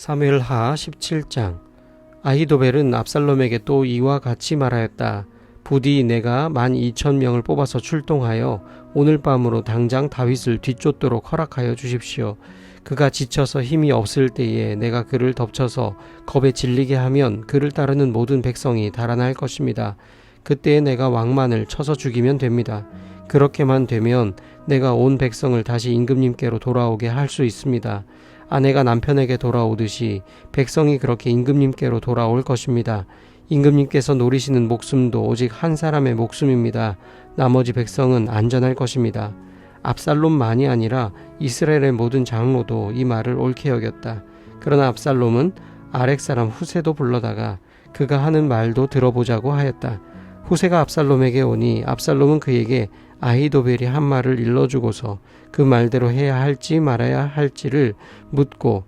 사무엘하 17장. 아히도벨은 압살롬에게 또 이와 같이 말하였다. 부디 내가 12,000명을 뽑아서 출동하여 오늘 밤으로 당장 다윗을 뒤쫓도록 허락하여 주십시오. 그가 지쳐서 힘이 없을 때에 내가 그를 덮쳐서 겁에 질리게 하면 그를 따르는 모든 백성이 달아날 것입니다. 그때에 내가 왕만을 쳐서 죽이면 됩니다. 그렇게만 되면 내가 온 백성을 다시 임금님께로 돌아오게 할 수 있습니다. 아내가 남편에게 돌아오듯이 백성이 그렇게 임금님께로 돌아올 것입니다. 임금님께서 노리시는 목숨도 오직 한 사람의 목숨입니다. 나머지 백성은 안전할 것입니다. 압살롬만이 아니라 이스라엘의 모든 장로도 이 말을 옳게 여겼다. 그러나 압살롬은 아렉 사람 후세도 불러다가 그가 하는 말도 들어보자고 하였다. 후세가 압살롬에게 오니 압살롬은 그에게 아히도벨이 한 말을 일러주고서 그 말대로 해야 할지 말아야 할지를 묻고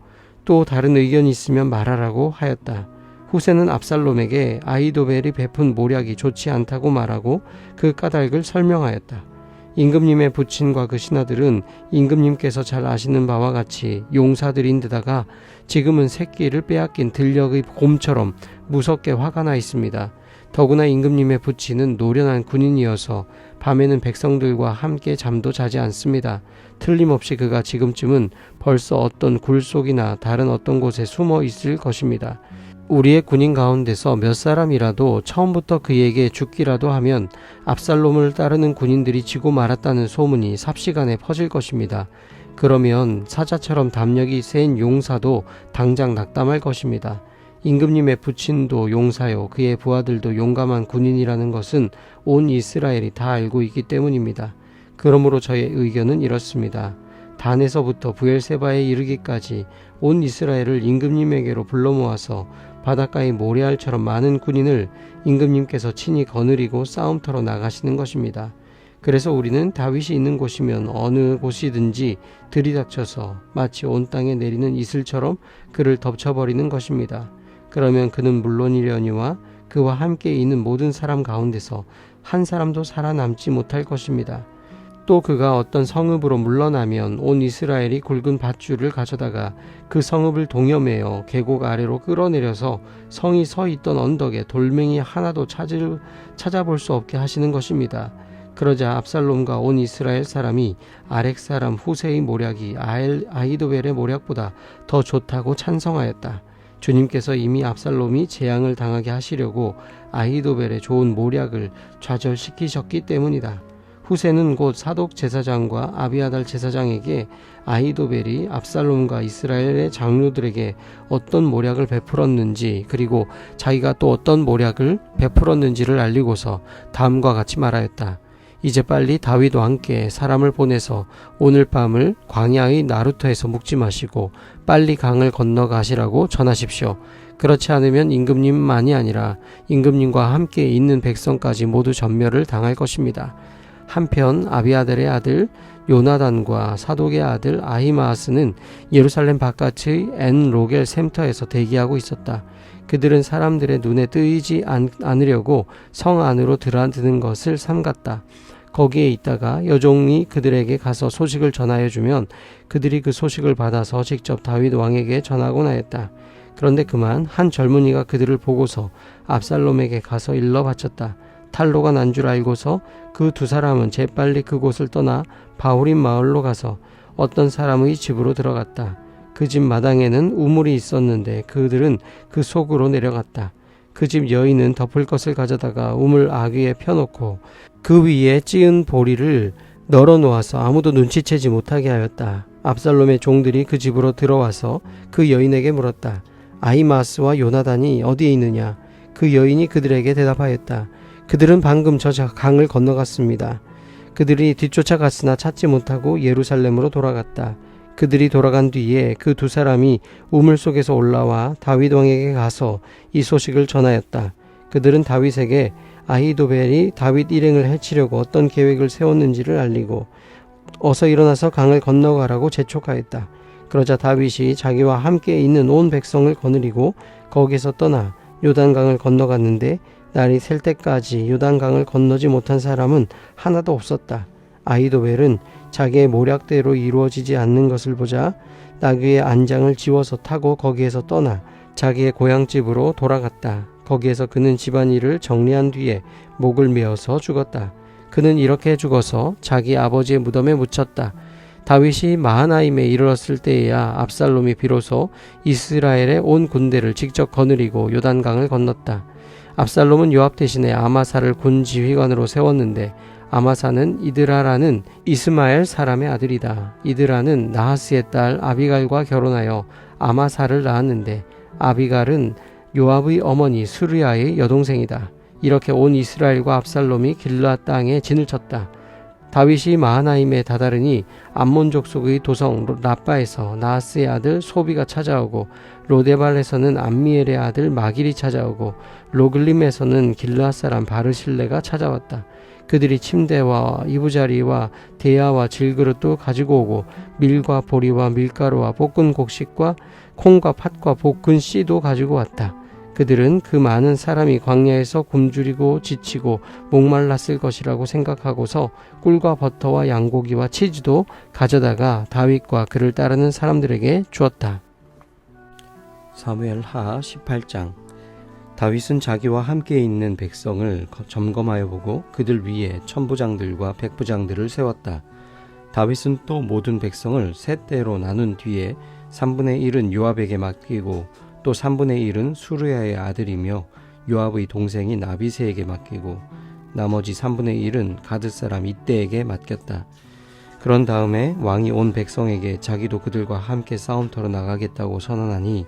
또 다른 의견이 있으면 말하라고 하였다. 후세는 압살롬에게 아히도벨이 베푼 모략이 좋지 않다고 말하고 그 까닭을 설명하였다. 임금님의 부친과 그 신하들은 임금님께서 잘 아시는 바와 같이 용사들인 데다가 지금은 새끼를 빼앗긴 들녘의 곰처럼 무섭게 화가 나 있습니다. 더구나 임금님의 부친은 노련한 군인이어서 밤에는 백성들과 함께 잠도 자지 않습니다. 틀림없이 그가 지금쯤은 벌써 어떤 굴속이나 다른 어떤 곳에 숨어 있을 것입니다. 우리의 군인 가운데서 몇 사람이라도 처음부터 그에게 죽기라도 하면 압살롬을 따르는 군인들이 지고 말았다는 소문이 삽시간에 퍼질 것입니다. 그러면 사자처럼 담력이 센 용사도 당장 낙담할 것입니다. 임금님의 부친도 용사요 그의 부하들도 용감한 군인이라는 것은 온 이스라엘이 다 알고 있기 때문입니다. 그러므로 저의 의견은 이렇습니다. 단에서부터 브엘세바에 이르기까지 온 이스라엘을 임금님에게로 불러 모아서 바닷가의 모래알처럼 많은 군인을 임금님께서 친히 거느리고 싸움터로 나가시는 것입니다. 그래서 우리는 다윗이 있는 곳이면 어느 곳이든지 들이닥쳐서 마치 온 땅에 내리는 이슬처럼 그를 덮쳐버리는 것입니다. 그러면 그는 물론이려니와 그와 함께 있는 모든 사람 가운데서 한 사람도 살아남지 못할 것입니다. 또 그가 어떤 성읍으로 물러나면 온 이스라엘이 굵은 밧줄을 가져다가 그 성읍을 동여매어 계곡 아래로 끌어내려서 성이 서 있던 언덕에 돌멩이 하나도 찾아볼 수 없게 하시는 것입니다. 그러자 압살롬과 온 이스라엘 사람이 아렉 사람 후세의 모략이 아히도벨의 모략보다 더 좋다고 찬성하였다. 주님께서 이미 압살롬이 재앙을 당하게 하시려고 아히도벨의 좋은 모략을 좌절시키셨기 때문이다. 후세는 곧 사독 제사장과 아비아달 제사장에게 아히도벨이 압살롬과 이스라엘의 장로들에게 어떤 모략을 베풀었는지 그리고 자기가 또 어떤 모략을 베풀었는지를 알리고서 다음과 같이 말하였다. 이제 빨리 다윗과 함께 사람을 보내서 오늘 밤을 광야의 나루터에서 묵지 마시고 빨리 강을 건너가시라고 전하십시오. 그렇지 않으면 임금님만이 아니라 임금님과 함께 있는 백성까지 모두 전멸을 당할 것입니다. 한편 아비아델의 아들 요나단과 사독의 아들 아히마아스는 예루살렘 바깥의 엔로겔 샘터에서 대기하고 있었다. 그들은 사람들의 눈에 뜨이지 않으려고 성 안으로 들어드는 것을 삼갔다. 거기에 있다가 여종이 그들에게 가서 소식을 전하여 주면 그들이 그 소식을 받아서 직접 다윗 왕에게 전하곤 하였다. 그런데 그만 한 젊은이가 그들을 보고서 압살롬에게 가서 일러 바쳤다. 탈로가 난 줄 알고서 그 두 사람은 재빨리 그곳을 떠나 바후림 마을로 가서 어떤 사람의 집으로 들어갔다. 그 집 마당에는 우물이 있었는데 그들은 그 속으로 내려갔다. 그 집 여인은 덮을 것을 가져다가 우물 아귀에 펴놓고 그 위에 찌은 보리를 널어 놓아서 아무도 눈치채지 못하게 하였다. 압살롬의 종들이 그 집으로 들어와서 그 여인에게 물었다. 아히마스와 요나단이 어디에 있느냐? 그 여인이 그들에게 대답하였다. 그들은 방금 저 강을 건너갔습니다. 그들이 뒤쫓아갔으나 찾지 못하고 예루살렘으로 돌아갔다. 그들이 돌아간 뒤에 그 두 사람이 우물 속에서 올라와 다윗 왕에게 가서 이 소식을 전하였다. 그들은 다윗에게 아히도벨이 다윗 일행을 해치려고 어떤 계획을 세웠는지를 알리고 어서 일어나서 강을 건너가라고 재촉하였다. 그러자 다윗이 자기와 함께 있는 온 백성을 거느리고 거기서 떠나 요단강을 건너갔는데 날이 셀 때까지 요단강을 건너지 못한 사람은 하나도 없었다. 아히도벨은 자기의 모략대로 이루어지지 않는 것을 보자 나귀의 안장을 지워서 타고 거기에서 떠나 자기의 고향집으로 돌아갔다. 거기에서 그는 집안일을 정리한 뒤에 목을 메어서 죽었다. 그는 이렇게 죽어서 자기 아버지의 무덤에 묻혔다. 다윗이 마하나임에 이르렀을 때에야 압살롬이 비로소 이스라엘의 온 군대를 직접 거느리고 요단강을 건넜다. 압살롬은 요압 대신에 아마사를 군 지휘관으로 세웠는데 아마사는 이드라라는 이스마엘 사람의 아들이다. 이드라는 나하스의 딸 아비갈과 결혼하여 아마사를 낳았는데 아비갈은 요압의 어머니 수르야의 여동생이다. 이렇게 온 이스라엘과 압살롬이 길르앗 땅에 진을 쳤다. 다윗이 마하나임에 다다르니 암몬 족속의 도성 라빠에서 나하스의 아들 소비가 찾아오고 로데발에서는 암미엘의 아들 마길이 찾아오고 로글림에서는 길르앗 사람 바르실레가 찾아왔다. 그들이 침대와 이부자리와 대야와 질그릇도 가지고 오고 밀과 보리와 밀가루와 볶은 곡식과 콩과 팥과 볶은 씨도 가지고 왔다. 그들은 그 많은 사람이 광야에서 굶주리고 지치고 목말랐을 것이라고 생각하고서 꿀과 버터와 양고기와 치즈도 가져다가 다윗과 그를 따르는 사람들에게 주었다. 사무엘하 18장. 다윗은 자기와 함께 있는 백성을 점검하여 보고 그들 위에 천부장들과 백부장들을 세웠다. 다윗은 또 모든 백성을 세 때로 나눈 뒤에 3분의 1은 요압에게 맡기고 또 3분의 1은 수르야의 아들이며 요압의 동생인 아비새에게 맡기고 나머지 3분의 1은 가드 사람 이때에게 맡겼다. 그런 다음에 왕이 온 백성에게 자기도 그들과 함께 싸움터로 나가겠다고 선언하니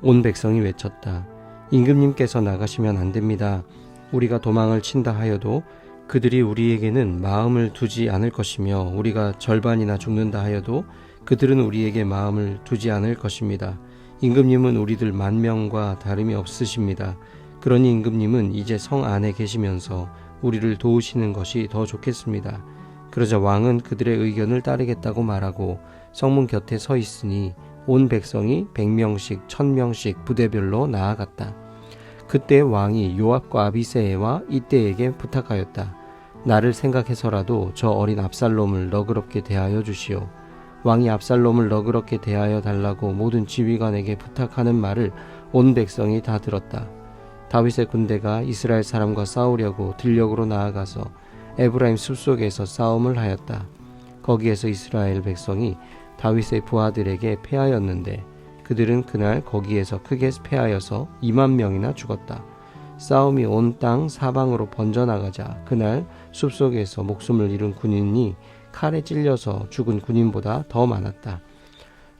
온 백성이 외쳤다. 임금님께서 나가시면 안 됩니다. 우리가 도망을 친다 하여도 그들이 우리에게는 마음을 두지 않을 것이며 우리가 절반이나 죽는다 하여도 그들은 우리에게 마음을 두지 않을 것입니다. 임금님은 우리들 10,000명과 다름이 없으십니다. 그러니 임금님은 이제 성 안에 계시면서 우리를 도우시는 것이 더 좋겠습니다. 그러자 왕은 그들의 의견을 따르겠다고 말하고 성문 곁에 서 있으니 온 백성이 100명씩 1000명씩 부대별로 나아갔다. 그때 왕이 요압과 아비새와 이때에게 부탁하였다. 나를 생각해서라도 저 어린 압살롬을 너그럽게 대하여 주시오. 왕이 압살롬을 너그럽게 대하여 달라고 모든 지휘관에게 부탁하는 말을 온 백성이 다 들었다. 다윗의 군대가 이스라엘 사람과 싸우려고 들녘으로 나아가서 에브라임 숲속에서 싸움을 하였다. 거기에서 이스라엘 백성이 다윗의 부하들에게 패하였는데 그들은 그날 거기에서 크게 패하여서 20,000명이나 죽었다. 싸움이 온 땅 사방으로 번져나가자 그날 숲속에서 목숨을 잃은 군인이 칼에 찔려서 죽은 군인보다 더 많았다.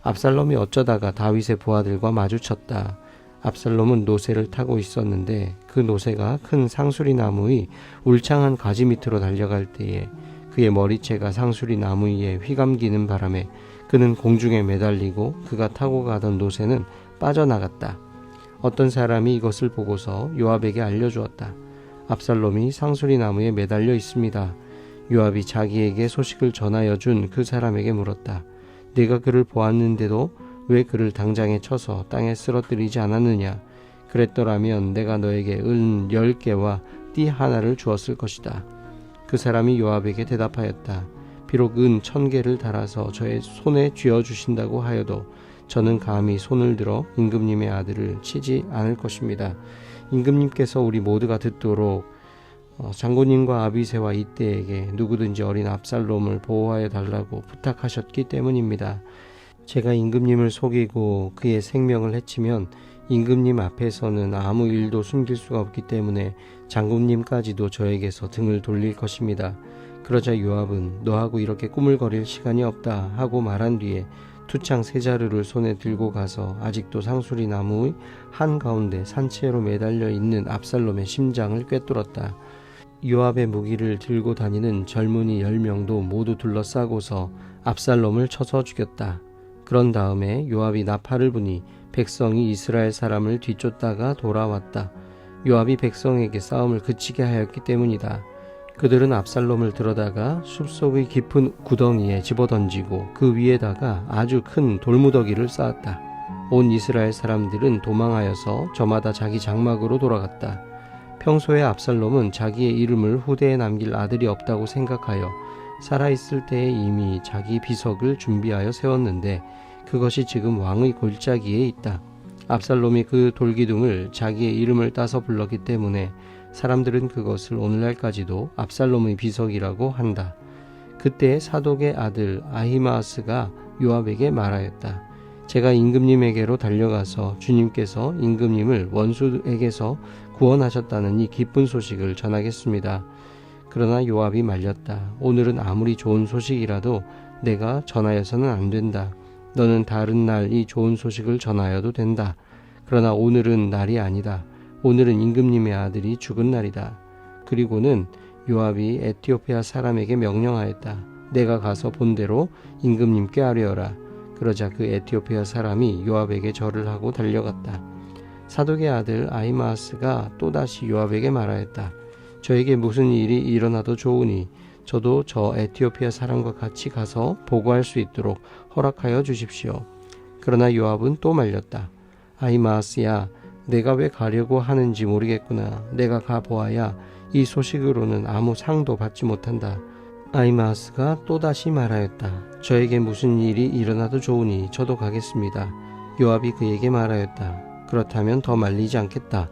압살롬이 어쩌다가 다윗의 부하들과 마주쳤다. 압살롬은 노새를 타고 있었는데 그 노새가 큰 상수리 나무의 울창한 가지 밑으로 달려갈 때에 그의 머리채가 상수리 나무 위에 휘감기는 바람에 그는 공중에 매달리고 그가 타고 가던 노새는 빠져나갔다. 어떤 사람이 이것을 보고서 요압에게 알려주었다. 압살롬이 상수리 나무에 매달려 있습니다. 요압이 자기에게 소식을 전하여 준 그 사람에게 물었다. 네가 그를 보았는데도 왜 그를 당장에 쳐서 땅에 쓰러뜨리지 않았느냐? 그랬더라면 내가 너에게 은 10개와 띠 하나를 주었을 것이다. 그 사람이 요압에게 대답하였다. 비록 은 1,000개를 달아서 저의 손에 쥐어주신다고 하여도 저는 감히 손을 들어 임금님의 아들을 치지 않을 것입니다. 임금님께서 우리 모두가 듣도록 장군님과 아비새와 이때에게 누구든지 어린 압살롬을 보호하여 달라고 부탁하셨기 때문입니다. 제가 임금님을 속이고 그의 생명을 해치면 임금님 앞에서는 아무 일도 숨길 수가 없기 때문에 장군님까지도 저에게서 등을 돌릴 것입니다. 그러자 요압은 너하고 이렇게 꾸물거릴 시간이 없다 하고 말한 뒤에 투창 3자루를 손에 들고 가서 아직도 상수리 나무의 한가운데 산채로 매달려 있는 압살롬의 심장을 꿰뚫었다. 요압의 무기를 들고 다니는 젊은이 10명도 모두 둘러싸고서 압살롬을 쳐서 죽였다. 그런 다음에 요압이 나팔을 부니 백성이 이스라엘 사람을 뒤쫓다가 돌아왔다. 요압이 백성에게 싸움을 그치게 하였기 때문이다. 그들은 압살롬을 들어다가 숲속의 깊은 구덩이에 집어던지고 그 위에다가 아주 큰 돌무더기를 쌓았다. 온 이스라엘 사람들은 도망하여서 저마다 자기 장막으로 돌아갔다. 평소에 압살롬은 자기의 이름을 후대에 남길 아들이 없다고 생각하여 살아있을 때에 이미 자기 비석을 준비하여 세웠는데 그것이 지금 왕의 골짜기에 있다. 압살롬이 그 돌기둥을 자기의 이름을 따서 불렀기 때문에 사람들은 그것을 오늘날까지도 압살롬의 비석이라고 한다. 그때 사독의 아들 아히마아스가 요압에게 말하였다. 제가 임금님에게로 달려가서 주님께서 임금님을 원수에게서 구원하셨다는 이 기쁜 소식을 전하겠습니다. 그러나 요압이 말렸다. 오늘은 아무리 좋은 소식이라도 내가 전하여서는 안 된다. 너는 다른 날 이 좋은 소식을 전하여도 된다. 그러나 오늘은 날이 아니다. 오늘은 임금님의 아들이 죽은 날이다. 그리고는 요압이 에티오피아 사람에게 명령하였다. 내가 가서 본대로 임금님께 아뢰어라. 그러자 그 에티오피아 사람이 요압에게 절을 하고 달려갔다. 사독의 아들 아히마아스가 또다시 요압에게 말하였다. 저에게 무슨 일이 일어나도 좋으니 저도 저 에티오피아 사람과 같이 가서 보고할 수 있도록 허락하여 주십시오. 그러나 요압은 또 말렸다. 아히마아스야, 내가 왜 가려고 하는지 모르겠구나. 내가 가보아야 이 소식으로는 아무 상도 받지 못한다. 아히마아스가 또다시 말하였다. 저에게 무슨 일이 일어나도 좋으니 저도 가겠습니다. 요압이 그에게 말하였다. 그렇다면 더 말리지 않겠다.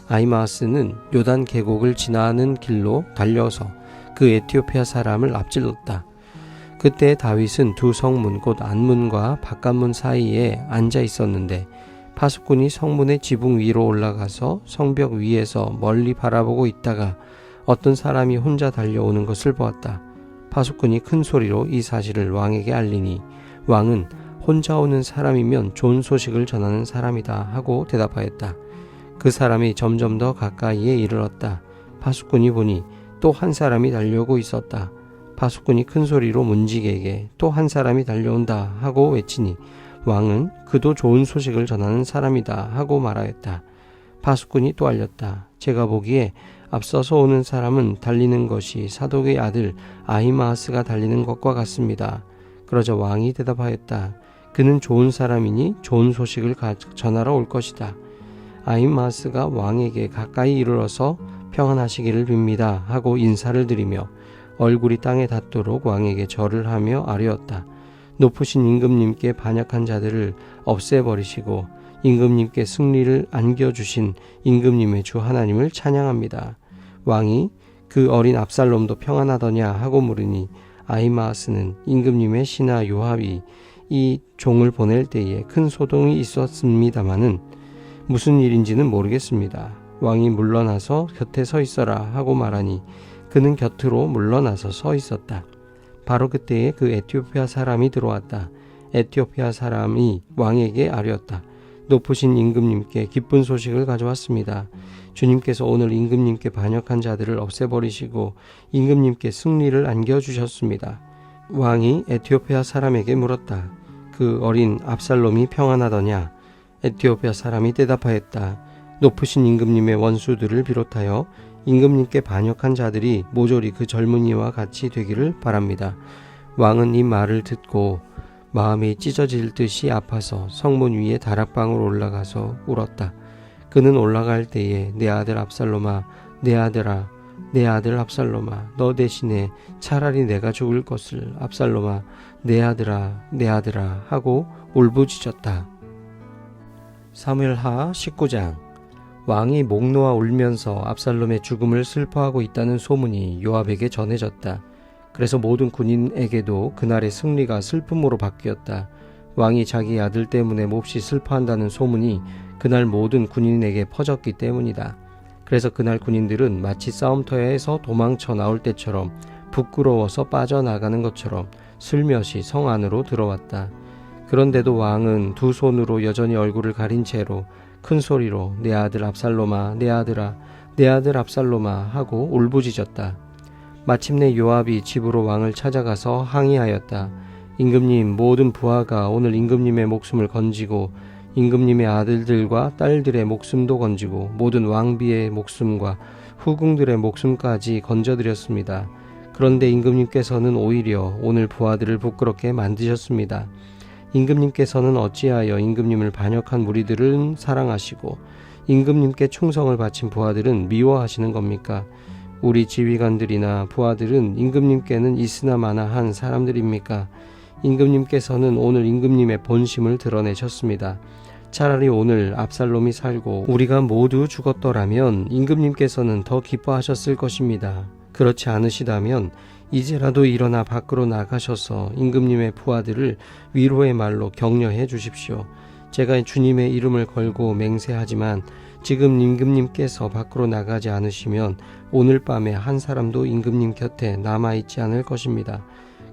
아히마아스는 요단 계곡을 지나는 길로 달려서 그 에티오피아 사람을 앞질렀다. 그때 다윗은 두 성문 곧 안문과 바깥문 사이에 앉아 있었는데 파수꾼이 성문의 지붕 위로 올라가서 성벽 위에서 멀리 바라보고 있다가 어떤 사람이 혼자 달려오는 것을 보았다. 파수꾼이 큰 소리로 이 사실을 왕에게 알리니 왕은 혼자 오는 사람이면 좋은 소식을 전하는 사람이다 하고 대답하였다. 그 사람이 점점 더 가까이에 이르렀다. 파수꾼이 보니 또 한 사람이 달려오고 있었다. 파수꾼이 큰 소리로 문지기에게 또 한 사람이 달려온다 하고 외치니 왕은 그도 좋은 소식을 전하는 사람이다 하고 말하였다. 파수꾼이 또 알렸다. 제가 보기에 앞서서 오는 사람은 달리는 것이 사독의 아들 아히마아스가 달리는 것과 같습니다. 그러자 왕이 대답하였다. 그는 좋은 사람이니 좋은 소식을 전하러 올 것이다. 아히마아스가 왕에게 가까이 이르러서 평안하시기를 빕니다 하고 인사를 드리며 얼굴이 땅에 닿도록 왕에게 절을 하며 아뢰었다. 높으신 임금님께 반역한 자들을 없애버리시고 임금님께 승리를 안겨주신 임금님의 주 하나님을 찬양합니다. 왕이 그 어린 압살롬도 평안하더냐 하고 물으니 아히마아스는 임금님의 신하 요압이 이 종을 보낼 때에 큰 소동이 있었습니다마는 무슨 일인지는 모르겠습니다. 왕이 물러나서 곁에 서 있어라 하고 말하니 그는 곁으로 물러나서 서 있었다. 바로 그때에 그 에티오피아 사람이 들어왔다. 에티오피아 사람이 왕에게 아뢰었다. 높으신 임금님께 기쁜 소식을 가져왔습니다. 주님께서 오늘 임금님께 반역한 자들을 없애버리시고 임금님께 승리를 안겨주셨습니다. 왕이 에티오피아 사람에게 물었다. 그 어린 압살롬이 평안하더냐? 에티오피아 사람이 대답하였다. 높으신 임금님의 원수들을 비롯하여 임금님께 반역한 자들이 모조리 그 젊은이와 같이 되기를 바랍니다. 왕은 이 말을 듣고 마음이 찢어질 듯이 아파서 성문 위에 다락방으로 올라가서 울었다. 그는 올라갈 때에 내 아들 압살롬아, 내 아들아, 내 아들 압살롬아, 너 대신에 차라리 내가 죽을 것을 압살롬아, 내 아들아, 내 아들아 하고 울부짖었다. 사무엘하 19장. 왕이 목 놓아 울면서 압살롬의 죽음을 슬퍼하고 있다는 소문이 요압에게 전해졌다. 그래서 모든 군인에게도 그날의 승리가 슬픔으로 바뀌었다. 왕이 자기 아들 때문에 몹시 슬퍼한다는 소문이 그날 모든 군인에게 퍼졌기 때문이다. 그래서 그날 군인들은 마치 싸움터에서 도망쳐 나올 때처럼 부끄러워서 빠져나가는 것처럼 슬며시 성 안으로 들어왔다. 그런데도 왕은 두 손으로 여전히 얼굴을 가린 채로 큰 소리로 내 아들 압살롬아, 내 아들아, 내 아들 압살롬아 하고 울부짖었다. 마침내 요압이 집으로 왕을 찾아가서 항의하였다. 임금님, 모든 부하가 오늘 임금님의 목숨을 건지고 임금님의 아들들과 딸들의 목숨도 건지고 모든 왕비의 목숨과 후궁들의 목숨까지 건져드렸습니다. 그런데 임금님께서는 오히려 오늘 부하들을 부끄럽게 만드셨습니다. 임금님께서는 어찌하여 임금님을 반역한 무리들은 사랑하시고 임금님께 충성을 바친 부하들은 미워하시는 겁니까? 우리 지휘관들이나 부하들은 임금님께는 있으나 마나한 사람들입니까? 임금님께서는 오늘 임금님의 본심을 드러내셨습니다. 차라리 오늘 압살롬이 살고 우리가 모두 죽었더라면 임금님께서는 더 기뻐하셨을 것입니다. 그렇지 않으시다면 이제라도 일어나 밖으로 나가셔서 임금님의 부하들을 위로의 말로 격려해 주십시오. 제가 주님의 이름을 걸고 맹세하지만 지금 임금님께서 밖으로 나가지 않으시면 오늘 밤에 한 사람도 임금님 곁에 남아있지 않을 것입니다.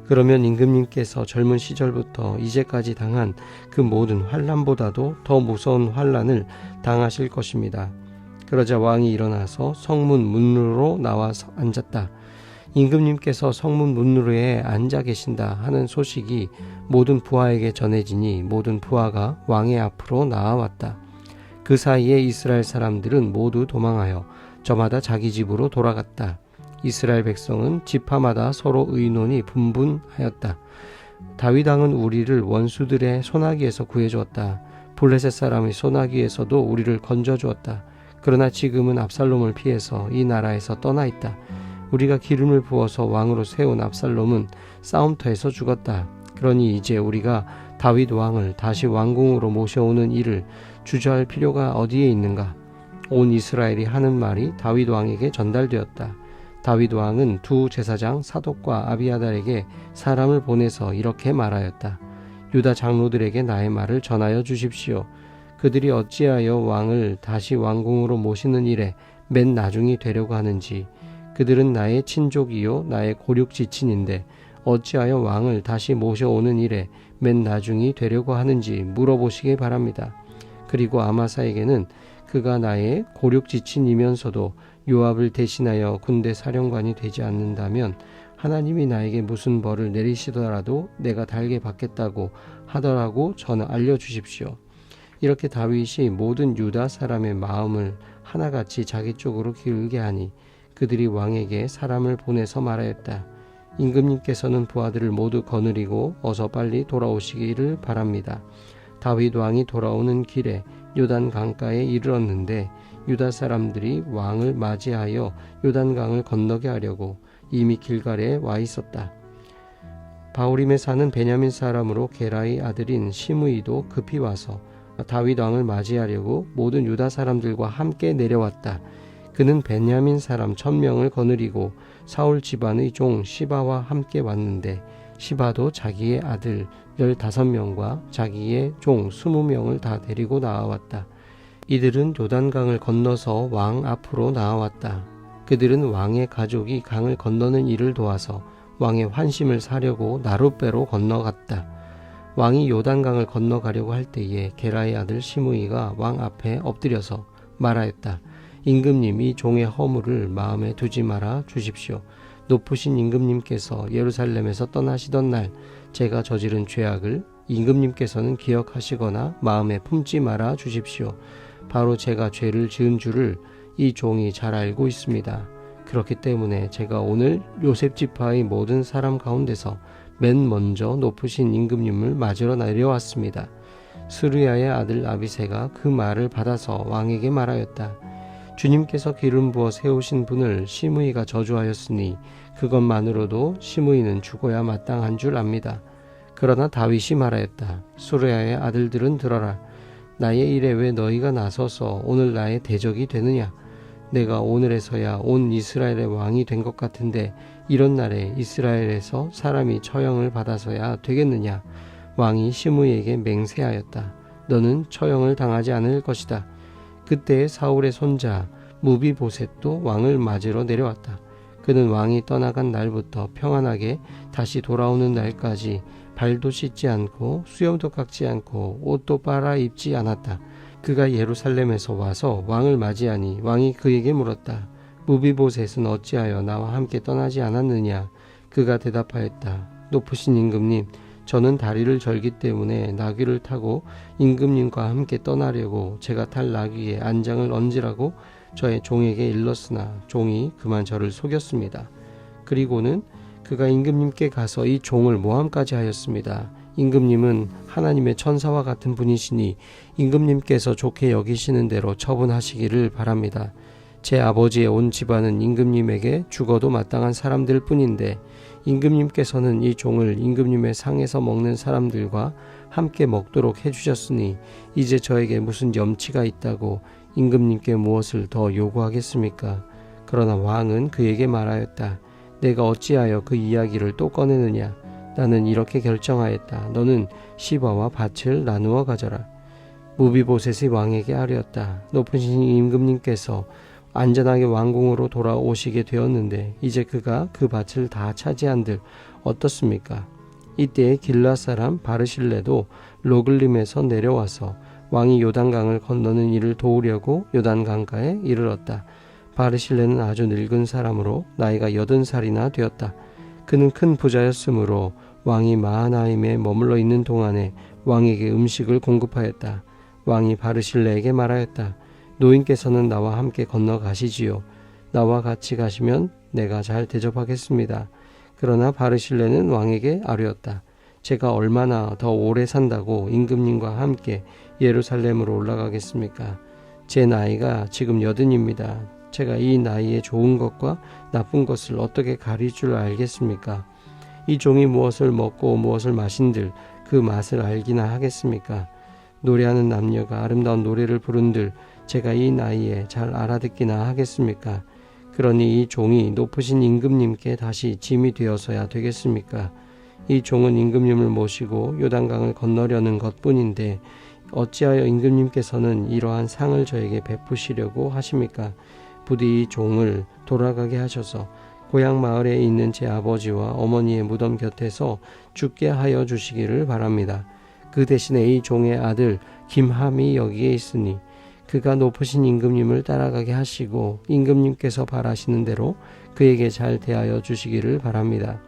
그러면 임금님께서 젊은 시절부터 이제까지 당한 그 모든 환난보다도 더 무서운 환난을 당하실 것입니다. 그러자 왕이 일어나서 성문 문으로 나와서 앉았다. 임금님께서 성문 문으로에 앉아 계신다 하는 소식이 모든 부하에게 전해지니 모든 부하가 왕의 앞으로 나아왔다. 그 사이에 이스라엘 사람들은 모두 도망하여 저마다 자기 집으로 돌아갔다. 이스라엘 백성은 지파마다 서로 의논이 분분하였다. 다윗 왕은 우리를 원수들의 손아귀에서 구해주었다. 블레셋 사람의 손아귀에서도 우리를 건져주었다. 그러나 지금은 압살롬을 피해서 이 나라에서 떠나 있다. 우리가 기름을 부어서 왕으로 세운 압살롬은 싸움터에서 죽었다. 그러니 이제 우리가 다윗 왕을 다시 왕궁으로 모셔오는 일을 주저할 필요가 어디에 있는가? 온 이스라엘이 하는 말이 다윗 왕에게 전달되었다. 다윗 왕은 두 제사장 사독과 아비아달에게 사람을 보내서 이렇게 말하였다. 유다 장로들에게 나의 말을 전하여 주십시오. 그들이 어찌하여 왕을 다시 왕궁으로 모시는 일에 맨 나중이 되려고 하는지, 그들은 나의 친족이요 나의 고륙지친인데 어찌하여 왕을 다시 모셔오는 일에 맨 나중이 되려고 하는지 물어보시기 바랍니다. 그리고 아마사에게는 그가 나의 고륙지친이면서도 요압을 대신하여 군대 사령관이 되지 않는다면 하나님이 나에게 무슨 벌을 내리시더라도 내가 달게 받겠다고 하더라고 저는 알려주십시오. 이렇게 다윗이 모든 유다 사람의 마음을 하나같이 자기 쪽으로 기울게 하니 그들이 왕에게 사람을 보내서 말하였다. 임금님께서는 부하들을 모두 거느리고 어서 빨리 돌아오시기를 바랍니다. 다윗 왕이 돌아오는 길에 요단 강가에 이르렀는데 유다 사람들이 왕을 맞이하여 요단강을 건너게 하려고 이미 길갈에 와 있었다. 바후림에 사는 베냐민 사람으로 게라의 아들인 시므이도 급히 와서 다윗 왕을 맞이하려고 모든 유다 사람들과 함께 내려왔다. 그는 베냐민 사람 1000명을 거느리고 사울 집안의 종 시바와 함께 왔는데 시바도 자기의 아들 15명과 자기의 종 20명을 다 데리고 나와왔다. 이들은 요단강을 건너서 왕 앞으로 나와왔다. 그들은 왕의 가족이 강을 건너는 일을 도와서 왕의 환심을 사려고 나룻배로 건너갔다. 왕이 요단강을 건너가려고 할 때에 게라의 아들 시므이가 왕 앞에 엎드려서 말하였다. 임금님, 이 종의 허물을 마음에 두지 말아 주십시오. 높으신 임금님께서 예루살렘에서 떠나시던 날 제가 저지른 죄악을 임금님께서는 기억하시거나 마음에 품지 말아 주십시오. 바로 제가 죄를 지은 줄을 이 종이 잘 알고 있습니다. 그렇기 때문에 제가 오늘 요셉 지파의 모든 사람 가운데서 맨 먼저 높으신 임금님을 맞으러 내려왔습니다. 스루야의 아들 아비새가 그 말을 받아서 왕에게 말하였다. 주님께서 기름 부어 세우신 분을 시므이가 저주하였으니 그것만으로도 시므이는 죽어야 마땅한 줄 압니다. 그러나 다윗이 말하였다. 스루야의 아들들은 들어라. 나의 일에 왜 너희가 나서서 오늘 나의 대적이 되느냐? 내가 오늘에서야 온 이스라엘의 왕이 된 것 같은데 이런 날에 이스라엘에서 사람이 처형을 받아서야 되겠느냐? 왕이 시므이에게 맹세하였다. 너는 처형을 당하지 않을 것이다. 그때 사울의 손자 무비보셋도 왕을 맞으러 내려왔다. 그는 왕이 떠나간 날부터 평안하게 다시 돌아오는 날까지 발도 씻지 않고 수염도 깎지 않고 옷도 빨아 입지 않았다. 그가 예루살렘에서 와서 왕을 맞이하니 왕이 그에게 물었다. 무비보셋은 어찌하여 나와 함께 떠나지 않았느냐? 그가 대답하였다. 높으신 임금님, 저는 다리를 절기 때문에 나귀를 타고 임금님과 함께 떠나려고 제가 탈 나귀에 안장을 얹으라고 저의 종에게 일렀으나 종이 그만 저를 속였습니다. 그리고는 그가 임금님께 가서 이 종을 모함까지 하였습니다. 임금님은 하나님의 천사와 같은 분이시니 임금님께서 좋게 여기시는 대로 처분하시기를 바랍니다. 제 아버지의 온 집안은 임금님에게 죽어도 마땅한 사람들 뿐인데 임금님께서는 이 종을 임금님의 상에서 먹는 사람들과 함께 먹도록 해주셨으니 이제 저에게 무슨 염치가 있다고 임금님께 무엇을 더 요구하겠습니까? 그러나 왕은 그에게 말하였다. 내가 어찌하여 그 이야기를 또 꺼내느냐? 나는 이렇게 결정하였다. 너는 시바와 밭을 나누어 가져라. 무비보셋이 왕에게 아뢰었다. 높으신 임금님께서 안전하게 왕궁으로 돌아오시게 되었는데 이제 그가 그 밭을 다 차지한들 어떻습니까? 이때에 길라 사람 바르실레도 로글림에서 내려와서 왕이 요단강을 건너는 일을 도우려고 요단강가에 이르렀다. 바르실레는 아주 늙은 사람으로 나이가 80살이나 되었다. 그는 큰 부자였으므로 왕이 마하나임에 머물러 있는 동안에 왕에게 음식을 공급하였다. 왕이 바르실레에게 말하였다. 노인께서는 나와 함께 건너가시지요. 나와 같이 가시면 내가 잘 대접하겠습니다. 그러나 바르실레는 왕에게 아뢰었다. 제가 얼마나 더 오래 산다고 임금님과 함께 예루살렘으로 올라가겠습니까? 제 나이가 지금 80입니다. 제가 이 나이에 좋은 것과 나쁜 것을 어떻게 가릴 줄 알겠습니까? 이 종이 무엇을 먹고 무엇을 마신들 그 맛을 알기나 하겠습니까? 노래하는 남녀가 아름다운 노래를 부른들 제가 이 나이에 잘 알아듣기나 하겠습니까? 그러니 이 종이 높으신 임금님께 다시 짐이 되어서야 되겠습니까? 이 종은 임금님을 모시고 요단강을 건너려는 것뿐인데 어찌하여 임금님께서는 이러한 상을 저에게 베푸시려고 하십니까? 부디 이 종을 돌아가게 하셔서 고향 마을에 있는 제 아버지와 어머니의 무덤 곁에서 죽게 하여 주시기를 바랍니다. 그 대신에 이 종의 아들 김함이 여기에 있으니 그가 높으신 임금님을 따라가게 하시고 임금님께서 바라시는 대로 그에게 잘 대하여 주시기를 바랍니다.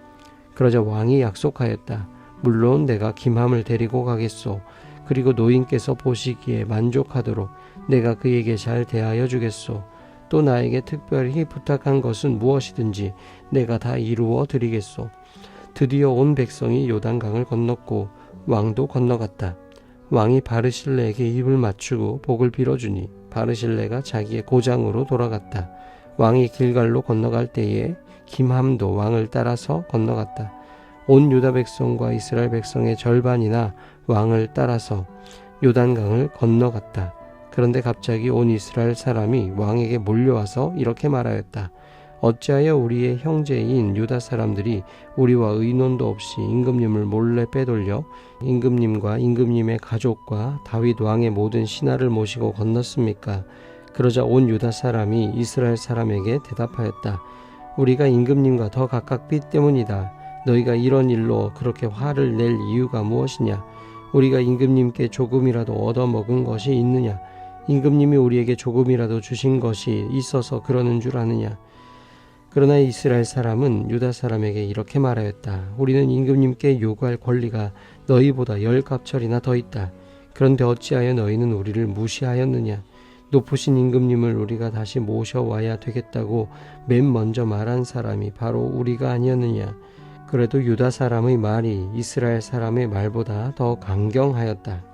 그러자 왕이 약속하였다. 물론 내가 김함을 데리고 가겠소. 그리고 노인께서 보시기에 만족하도록 내가 그에게 잘 대하여 주겠소. 또 나에게 특별히 부탁한 것은 무엇이든지 내가 다 이루어 드리겠소. 드디어 온 백성이 요단강을 건넜고 왕도 건너갔다. 왕이 바르실레에게 입을 맞추고 복을 빌어주니 바르실레가 자기의 고장으로 돌아갔다. 왕이 길갈로 건너갈 때에 김함도 왕을 따라서 건너갔다. 온 유다 백성과 이스라엘 백성의 절반이나 왕을 따라서 요단강을 건너갔다. 그런데 갑자기 온 이스라엘 사람이 왕에게 몰려와서 이렇게 말하였다. 어찌하여 우리의 형제인 유다 사람들이 우리와 의논도 없이 임금님을 몰래 빼돌려 임금님과 임금님의 가족과 다윗 왕의 모든 신하를 모시고 건넜습니까? 그러자 온 유다 사람이 이스라엘 사람에게 대답하였다. 우리가 임금님과 더 가깝기 때문이다. 너희가 이런 일로 그렇게 화를 낼 이유가 무엇이냐? 우리가 임금님께 조금이라도 얻어먹은 것이 있느냐? 임금님이 우리에게 조금이라도 주신 것이 있어서 그러는 줄 아느냐? 그러나 이스라엘 사람은 유다 사람에게 이렇게 말하였다. 우리는 임금님께 요구할 권리가 너희보다 10갑절이나 더 있다. 그런데 어찌하여 너희는 우리를 무시하였느냐? 높으신 임금님을 우리가 다시 모셔와야 되겠다고 맨 먼저 말한 사람이 바로 우리가 아니었느냐? 그래도 유다 사람의 말이 이스라엘 사람의 말보다 더 강경하였다.